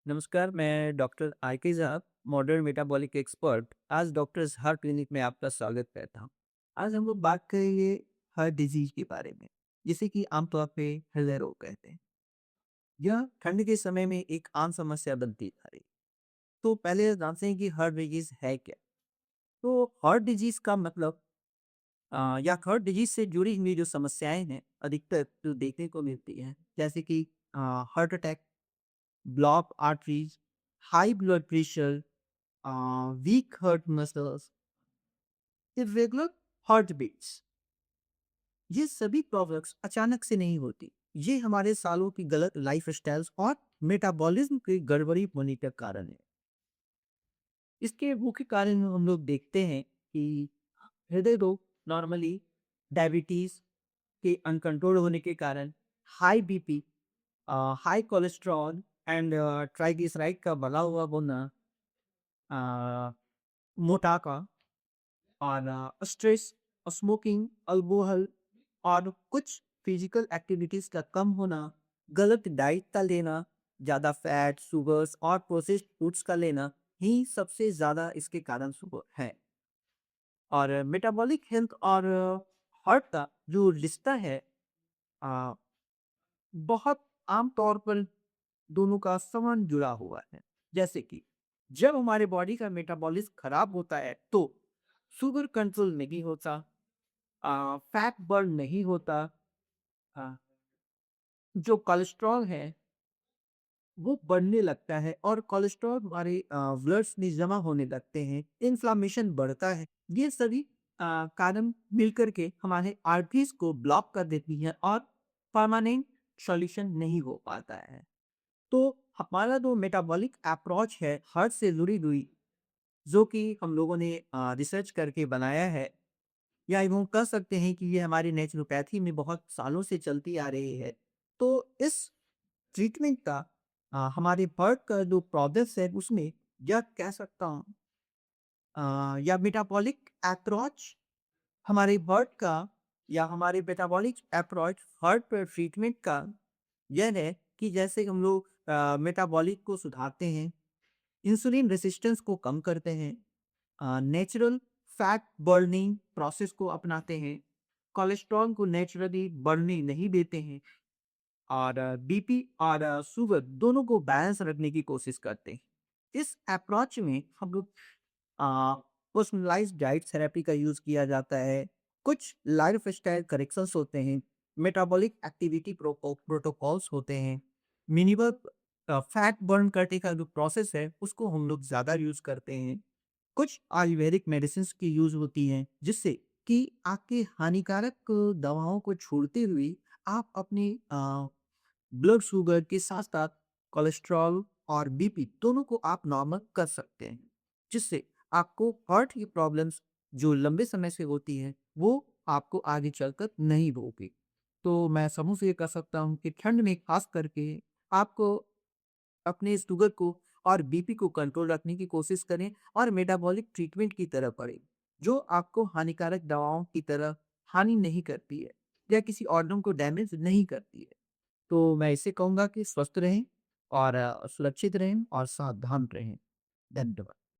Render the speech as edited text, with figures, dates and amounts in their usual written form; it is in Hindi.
नमस्कार, मैं डॉक्टर आरके साहब, मॉडर्न मेटाबॉलिक एक्सपर्ट। आज डॉक्टर्स हार्ट क्लिनिक में आपका स्वागत करता हूँ। आज हम लोग बात करेंगे हार्ट डिजीज के बारे में, जिसे कि आमतौर पे हृदय रोग कहते हैं। यह ठंड के समय में एक आम समस्या बनती जा रही है। तो पहले जानते हैं कि हार्ट डिजीज है क्या। तो हार्ट डिजीज का मतलब या हार्ट डिजीज से जुड़ी हुई जो समस्याएं हैं, अधिकतर जो देखने को मिलती हैं, जैसे कि heart attack, block arteries, high blood pressure, weak heart muscles, irregular heart beats. ये सभी प्रॉब्लम्स अचानक से नहीं होती। ये हमारे सालों की गलत लाइफ स्टाइल्स और मेटाबॉलिज्म की गड़बड़ी होने का कारण है। इसके मुख्य कारण हम लोग देखते हैं कि हृदय रोग नॉर्मली डायबिटीज के अनकंट्रोल होने के कारण, high BP, high cholesterol and triglyceride का बढ़ा हुआ होना, अ, मोटापा और स्ट्रेस, स्मोकिंग, अल्कोहल और कुछ फिजिकल एक्टिविटीज का कम होना, गलत डाइट का लेना, ज़्यादा फैट, शुगर्स और प्रोसेस्ड फूड्स का लेना ही सबसे ज़्यादा इसके कारण शुगर है। और मेटाबॉलिक हेल्थ और हार्ट का जो रिश्ता है, आ, बहुत आम तौर पर दोनों का संबंध जुड़ा हुआ है। जैसे कि जब हमारे बॉडी का मेटाबॉलिज्म खराब होता है तो शुगर कंट्रोल नहीं होता, फैट बर्न नहीं होता, अ, जो कोलेस्ट्रॉल है वो बढ़ने लगता है और कोलेस्ट्रॉल हमारे ब्लड्स में जमा होने लगते हैं, इन्फ्लामेशन बढ़ता है। ये सभी कारण मिलकर के हमारे आर्टरीज को ब्लॉक कर देती हैं और परमानेंट सॉल्यूशन नहीं हो पाता है। तो हमारा जो मेटाबॉलिक अप्रोच है हार्ट से जुड़ी हुई, जो कि हम लोगों ने रिसर्च करके बनाया है, या यूँ कह सकते हैं कि ये हमारी नेचुरोपैथी में बहुत सालों से चलती आ रही है। तो इस ट्रीटमेंट का हमारे बर्ड का जो प्रोसेस है उसमें यह कह सकता हूँ, या मेटाबॉलिक अप्रोच हमारे बर्ड का, या हमारे मेटाबॉलिक अप्रोच हार्ट पर ट्रीटमेंट का यह है कि जैसे हम लोग मेटाबॉलिक को सुधारते हैं, इंसुलिन रेसिस्टेंस को कम करते हैं, नेचुरल फैट बर्निंग प्रोसेस को अपनाते हैं, कोलेस्ट्रॉल को नेचुरली बढ़ने नहीं देते हैं, और बीपी और शुगर दोनों को बैलेंस रखने की कोशिश करते हैं। इस अप्रोच में हम लोग पर्सनलाइज्ड डाइट थेरेपी का यूज़ किया जाता है। कुछ लाइफ़स्टाइल करेक्शंस होते हैं, मेटाबॉलिक एक्टिविटी प्रोटोकॉल्स होते हैं, मिनिमल फैट बर्न करने का जो प्रोसेस है उसको हम लोग ज़्यादा यूज़ करते हैं। कुछ आयुर्वेदिक मेडिसिन्स की यूज़ होती हैं, जिससे कि आपके हानिकारक दवाओं को छोड़ते हुए आप अपने ब्लड शुगर के साथ-साथ कोलेस्ट्रॉल और बीपी दोनों को आप नॉर्मल कर सकते हैं। जिससे आपको हार्ट की प्रॉब्लम्स जो लंबे समय से होती हैं, वो आपको आगे चलकर नहीं होगी। तो मैं समूह से ये कह सकता हूँ कि ठंड में खास करके आपको अपने शुगर को और बीपी को कंट्रोल रखने की कोशिश करें और मेटाबॉलिक ट्रीटमेंट की तरफ बढ़ें, जो आपको हानिकारक दवाओं की तरह हानि नहीं करती है या किसी ऑर्गन को डैमेज नहीं करती है। तो मैं इसे कहूँगा कि स्वस्थ रहें और सुरक्षित रहें और सावधान रहें। धन्यवाद।